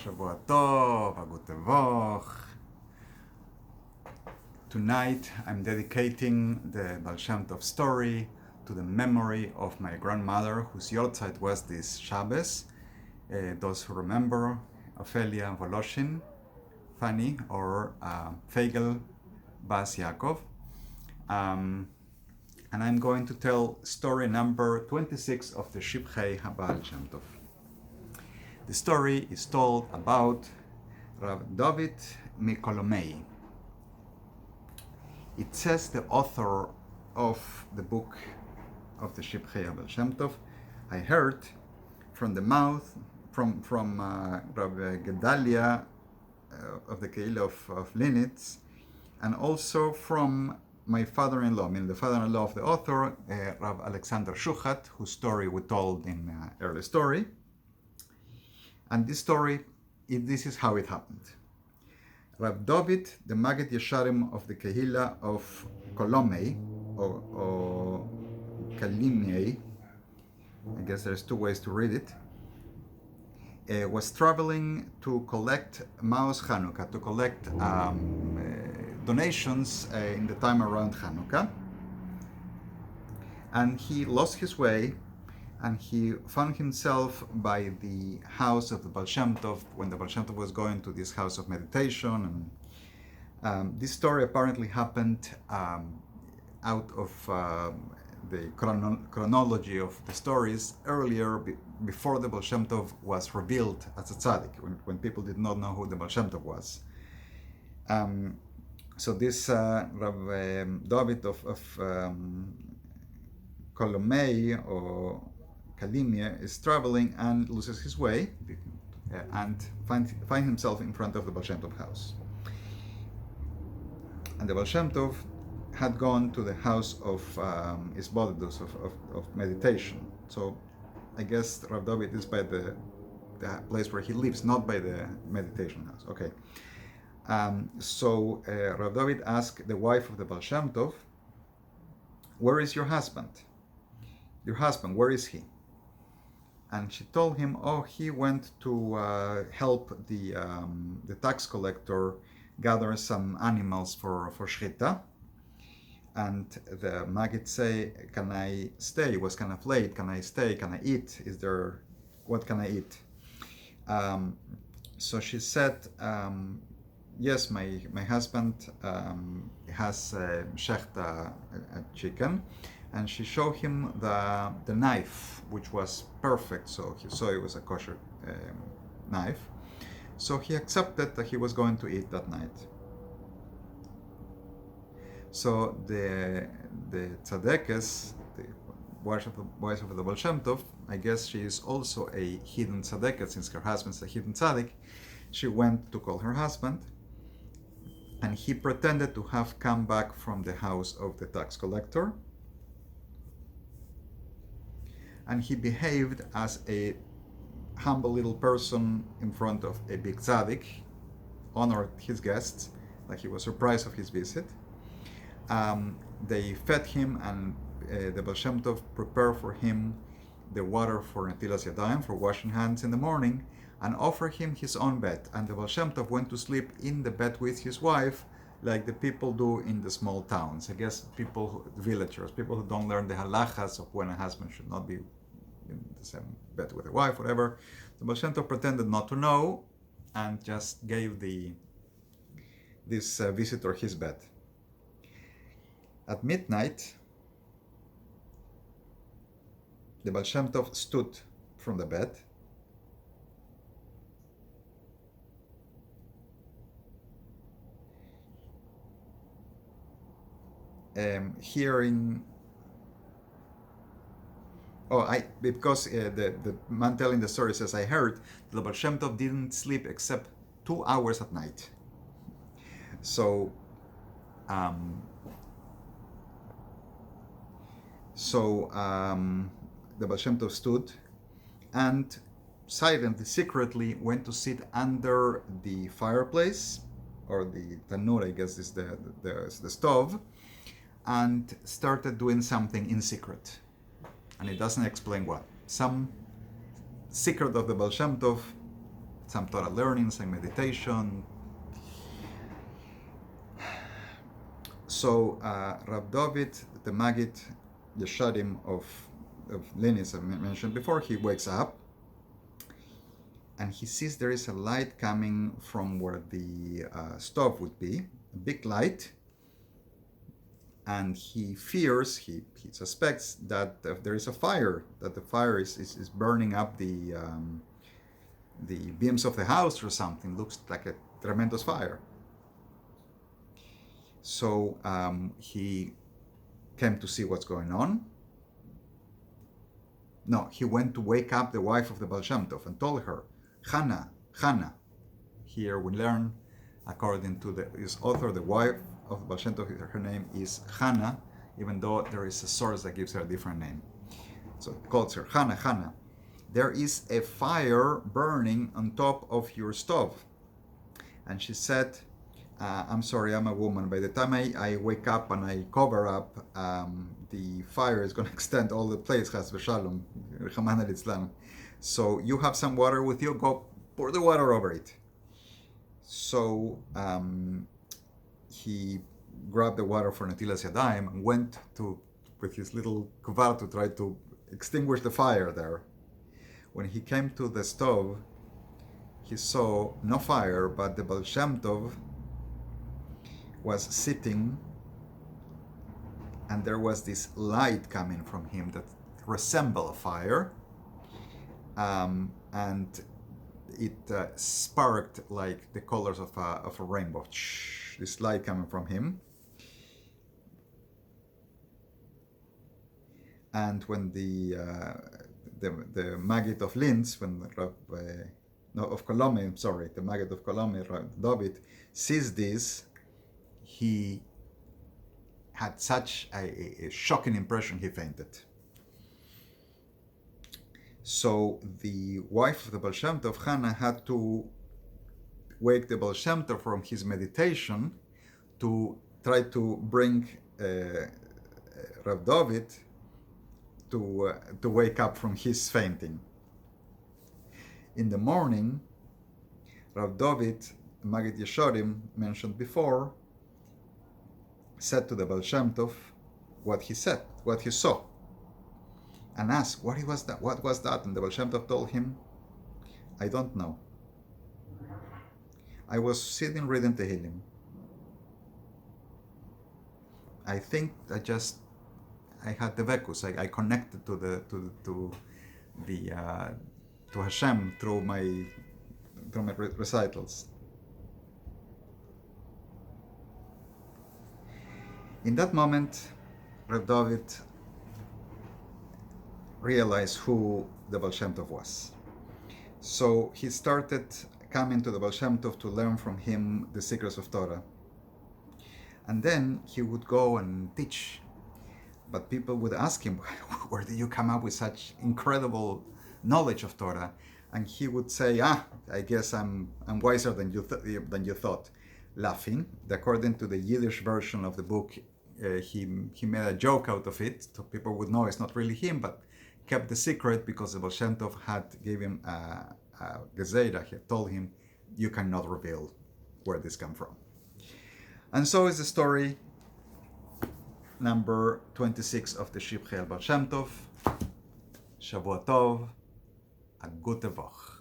Shavua Tov, Guten Woch. Tonight I'm dedicating the Baal Shem Tov story to the memory of my grandmother, whose Yortzeit was this Shabbos. Those who remember, Ophelia Voloshin, Fanny, or Feigel Bas Yaakov. And I'm going to tell story number 26 of the Shivchei haBaal Shem Tov. The story is told about Rav Dovid Kolomey. It says the author of the book of the Shivchei haBaal Shem Tov, I heard from the mouth from Rav Gedalia of the Kehillah of Linitz, and also from my father-in-law, meaning the father-in-law of the author, Rav Alexander Shuchat, whose story we told in early story. And this story, this is how it happened. Rav Dovid, the Maggid Yesharim of the Kehillah of Kolomey, or Kalimiye, I guess there's two ways to read it, was traveling to collect Maos Chanukah, to collect donations in the time around Chanukah. And he lost his way, and he found himself by the house of the Baal Shem Tov when the Baal Shem Tov was going to this house of meditation. And this story apparently happened out of the chronology of the stories earlier, before the Baal Shem Tov was revealed as a tzaddik, when people did not know who the Baal Shem Tov was. So this Rav Dovid of Kolomey or Kalimiye is traveling and loses his way and find himself in front of the Baal Shem Tov house. And the Baal Shem Tov had gone to the house of Isbodedus, of meditation. So I guess Rav Dovid is by the place where he lives, not by the meditation house. Okay. So Rav Dovid asked the wife of the Baal Shem Tov, "Where is your husband? Your husband, where is he?" And she told him, "Oh, he went to help the tax collector gather some animals for Shchita." And the Maggid say, "Can I stay? It was kind of late. Can I stay? Can I eat? What can I eat?" So she said, "Yes, my husband has shechta a chicken." And she showed him the knife, which was perfect, so he saw it was a kosher knife. So he accepted that he was going to eat that night. So the tzadekes, the wife of the Baal Shem Tov, I guess she is also a hidden tzadeket, since her husband's a hidden tzaddik. She went to call her husband, and he pretended to have come back from the house of the tax collector. And he behaved as a humble little person in front of a big tzaddik, honored his guests, like he was surprised of his visit. They fed him, and the Baal Shem Tov prepared for him the water for Netilas Yadayim, for washing hands in the morning, and offered him his own bed. And the Baal Shem Tov went to sleep in the bed with his wife, like the people do in the small towns. I guess villagers, people who don't learn the halachas of when a husband should not be in the same bed with a wife, whatever. The Baal Shem Tov pretended not to know and just gave this visitor his bed. At midnight, the Baal Shem Tov stood from the bed hearing. Because the man telling the story says, I heard the Baal Shem Tov didn't sleep except 2 hours at night. So the Baal Shem Tov stood and silently, secretly went to sit under the fireplace, or the tanur, I guess is the stove, and started doing something in secret. And it doesn't explain what. Some secret of the Baal Shem Tov some Torah learning, some meditation. So Rav Dovid, the Maggid, the Shadim of Linus I mentioned before, he wakes up and he sees there is a light coming from where the stove would be, a big light, and he fears, he suspects that there is a fire, that the fire is burning up the beams of the house or something. Looks like a tremendous fire. So he came to see what's going on. No, he went to wake up the wife of the Baal Shem Tov and told her, Hannah. Here we learn, according to his author, the wife of the Baal Shem Tov, her name is Hannah, even though there is a source that gives her a different name. So it calls her Hannah. There is a fire burning on top of your stove. And she said, I'm sorry, I'm a woman. By the time I wake up and I cover up, the fire is going to extend all the place, Chas v'shalom, Rahman al-Islam. So you have some water with you, go pour the water over it. So he grabbed the water for Netilas Yadayim and went with his little kvar to try to extinguish the fire there. When he came to the stove, he saw no fire, but the Baal Shem Tov was sitting, and there was this light coming from him that resembled a fire, and it sparked like the colors of a rainbow. This light coming from him. And when the Maggid of Linz, when of Kolomey, sorry, the Maggid of Kolomey, Dovid, sees this, he had such a shocking impression, he fainted. So the wife of the Baal Shem Tov, Hannah, had to wake the Baal Shem Tov from his meditation to try to bring Rav Dovid to wake up from his fainting. In the morning, Rav Dovid, Maggid Yeshorim, mentioned before, said to the Baal Shem Tov what he saw, and asked what was that, and the Baal Shem Tov told him, I don't know. I was sitting reading Tehillim. I think I had the vekus. I connected to Hashem through my recitals. In that moment, Rav Dovid realized who the Baal Shem Tov was. So he started coming to the Baal Shem Tov to learn from him the secrets of Torah. And then he would go and teach. But people would ask him, where did you come up with such incredible knowledge of Torah? And he would say, I guess I'm wiser than you thought. Laughing. According to the Yiddish version of the book, he made a joke out of it, so people would know it's not really him, but kept the secret because the Baal Shem Tov gave him a gezerah. He had told him, you cannot reveal where this came from. And so is the story number 26 of the Shivchei Baal Shem Tov. Shavua Tov, a gute Woche.